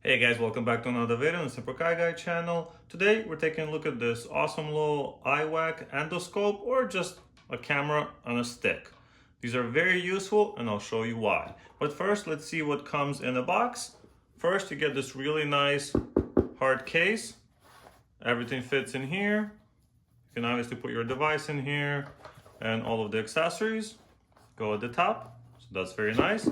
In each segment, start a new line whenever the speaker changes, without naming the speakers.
Hey guys, welcome back to another video on the Simple Car Guy channel. Today we're taking a look at this awesome little Oiiwak endoscope, or just a camera on a stick. These are very useful and I'll show you why. But first, let's see what comes in the box. First, you get this really nice hard case. Everything fits in here. You can obviously put your device in here, and all of the accessories go at the top. So that's very nice.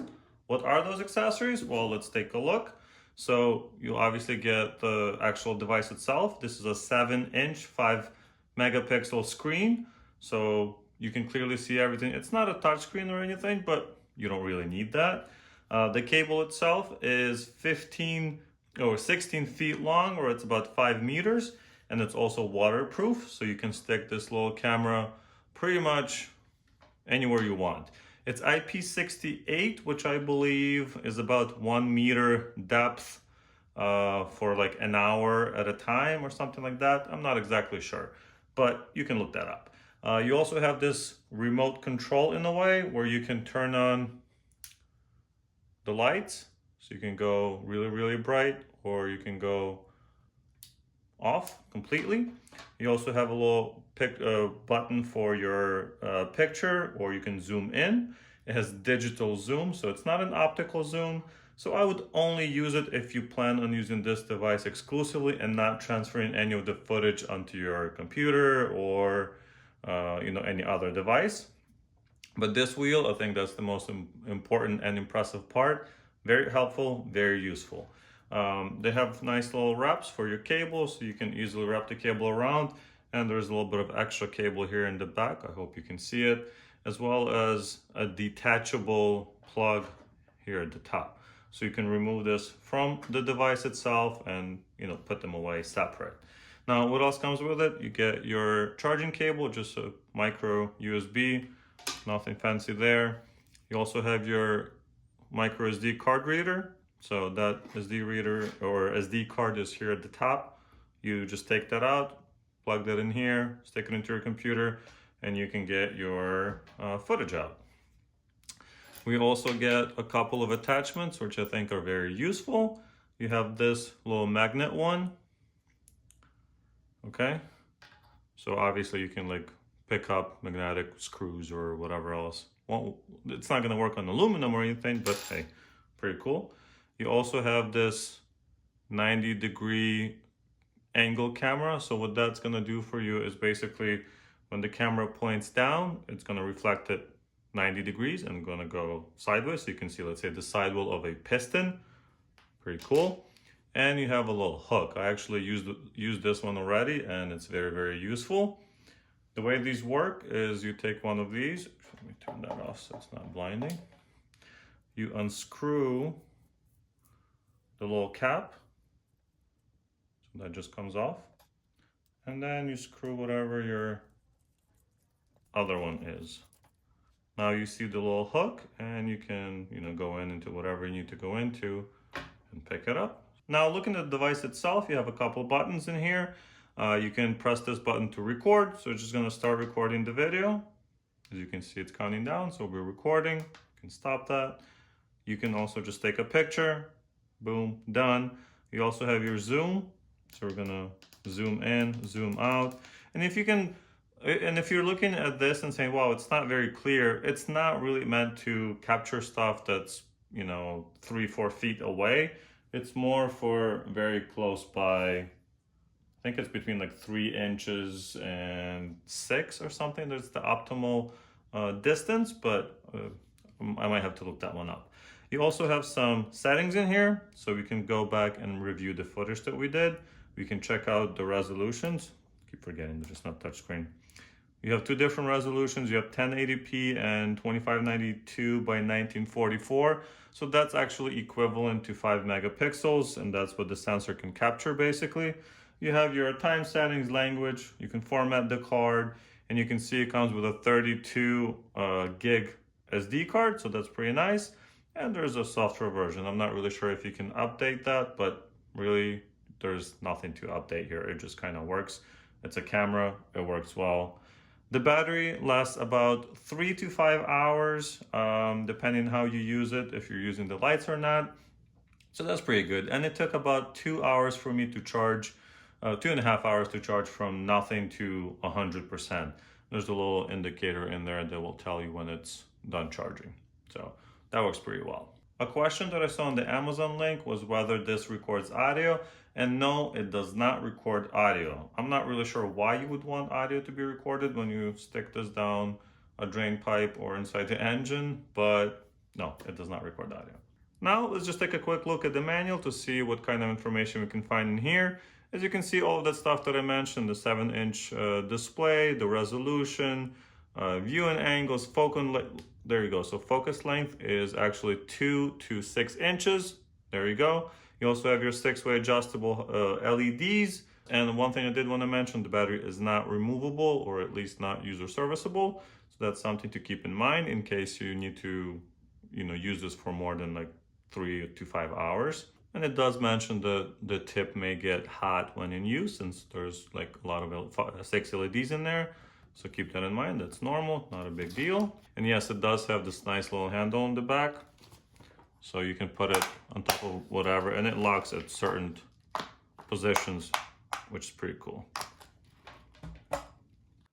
What are those accessories? Well, let's take a look. So you'll obviously get the actual device itself. This is a 7-inch, 5 megapixel screen. So you can clearly see everything. It's not a touch screen or anything, but you don't really need that. The cable itself is 15 or 16 feet long, or it's about 5 meters. And it's also waterproof. So you can stick this little camera pretty much anywhere you want. It's IP68, which I believe is about 1 meter depth for like an hour at a time or something like that. I'm not exactly sure, but you can look that up. You also have this remote control in a way where you can turn on the lights. So you can go really, really bright, or you can go off completely. You also have a little button for your picture, or you can zoom in. It has digital zoom, so it's not an optical zoom. So I would only use it if you plan on using this device exclusively and not transferring any of the footage onto your computer or any other device. But this wheel, I think that's the most important and impressive part. Very helpful, very useful. They have nice little wraps for your cable, so you can easily wrap the cable around. And there's a little bit of extra cable here in the back. I hope you can see it, as well as a detachable plug here at the top. So you can remove this from the device itself and put them away separate. Now, what else comes with it? You get your charging cable, just a micro USB, nothing fancy there. You also have your micro SD card reader. So that SD reader or SD card is here at the top. You just take that out, plug that in here, stick it into your computer, and you can get your footage out. We also get a couple of attachments, which I think are very useful. You have this little magnet one. Okay. So obviously you can like pick up magnetic screws or whatever else. Well, it's not going to work on aluminum or anything, but hey, pretty cool. You also have this 90-degree angle camera. So what that's going to do for you is basically when the camera points down, it's going to reflect it 90 degrees and going to go sideways. So you can see, let's say, the sidewall of a piston. Pretty cool. And you have a little hook. I actually used this one already, and it's very, very useful. The way these work is you take one of these. Let me turn that off so it's not blinding. You unscrew the little cap, so that just comes off, and then you screw whatever your other one is. Now you see the little hook, and you can go into whatever you need to go into and pick it up. Now, looking at the device itself, you have a couple buttons in here. You can press this button to record, so it's just going to start recording the video. As you can see, it's counting down, so we're recording. You can stop that. You can also just take a picture. Boom, done. You also have your zoom, so we're gonna zoom in, zoom out. And if you're looking at this and saying, wow, it's not very clear, it's not really meant to capture stuff that's 3-4 feet away. It's more for very close by. I think it's between like 3 inches and 6 or something. That's the optimal distance, but I might have to look that one up. You also have some settings in here, so we can go back and review the footage that we did. We can check out the resolutions. Keep forgetting they're just not touchscreen. You have 2 different resolutions. You have 1080p and 2592 by 1944. So that's actually equivalent to 5 megapixels, and that's what the sensor can capture basically. You have your time settings, language. You can format the card, and you can see it comes with a 32 gig SD card, so that's pretty nice. And there's a software version. I'm not really sure if you can update that, but really there's nothing to update here. It just kind of works. It's a camera, it works well. The battery lasts about 3 to 5 hours, depending how you use it, if you're using the lights or not. So that's pretty good. And it took about 2 hours for me to charge, 2.5 hours to charge from nothing to 100%. There's a little indicator in there that will tell you when it's done charging. So that works pretty well. A question that I saw on the Amazon link was whether this records audio, and no, it does not record audio. I'm not really sure why you would want audio to be recorded when you stick this down a drain pipe or inside the engine, but no, it does not record audio. Now let's just take a quick look at the manual to see what kind of information we can find in here. As you can see, all of that stuff that I mentioned, the 7-inch display, the resolution, viewing angles, there you go. So focus length is actually 2 to 6 inches. There you go. You also have your 6-way adjustable LEDs. And one thing I did want to mention, the battery is not removable, or at least not user serviceable. So that's something to keep in mind in case you need to, use this for more than like 3 to 5 hours. And it does mention the tip may get hot when in use, since there's like a lot of 6 LEDs in there. So keep that in mind. That's normal, not a big deal. And yes, it does have this nice little handle in the back. So you can put it on top of whatever, and it locks at certain positions, which is pretty cool.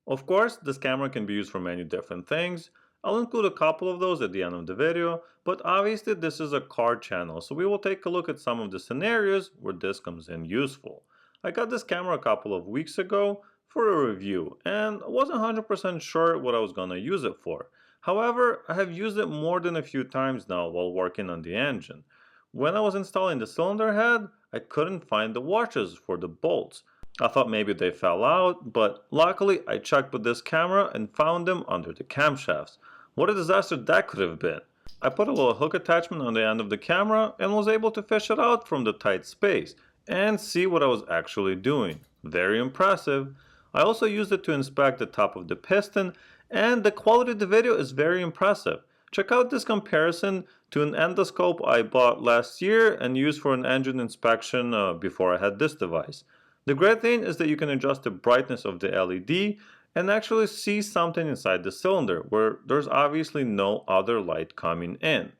Of course, this camera can be used for many different things. I'll include a couple of those at the end of the video, but obviously this is a car channel, so we will take a look at some of the scenarios where this comes in useful. I got this camera a couple of weeks ago for a review, and I wasn't 100% sure what I was gonna use it for. However, I have used it more than a few times now while working on the engine. When I was installing the cylinder head, I couldn't find the washers for the bolts. I thought maybe they fell out, but luckily I checked with this camera and found them under the camshafts. What a disaster that could have been. I put a little hook attachment on the end of the camera and was able to fish it out from the tight space and see what I was actually doing. Very impressive. I also used it to inspect the top of the piston, and the quality of the video is very impressive. Check out this comparison to an endoscope I bought last year and used for an engine inspection before I had this device. The great thing is that you can adjust the brightness of the LED and actually see something inside the cylinder where there's obviously no other light coming in.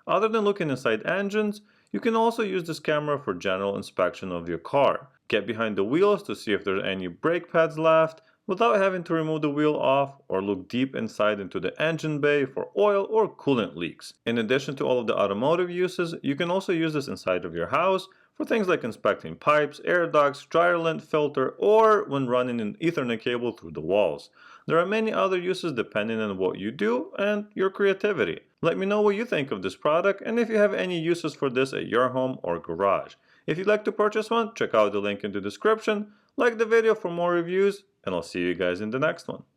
Other than looking inside engines, you can also use this camera for general inspection of your car. Get behind the wheels to see if there's any brake pads left without having to remove the wheel off, or look deep inside into the engine bay for oil or coolant leaks. In addition to all of the automotive uses, you can also use this inside of your house for things like inspecting pipes, air ducts, dryer lint filter, or when running an Ethernet cable through the walls. There are many other uses depending on what you do and your creativity. Let me know what you think of this product and if you have any uses for this at your home or garage. If you'd like to purchase one, check out the link in the description, like the video for more reviews, and I'll see you guys in the next one.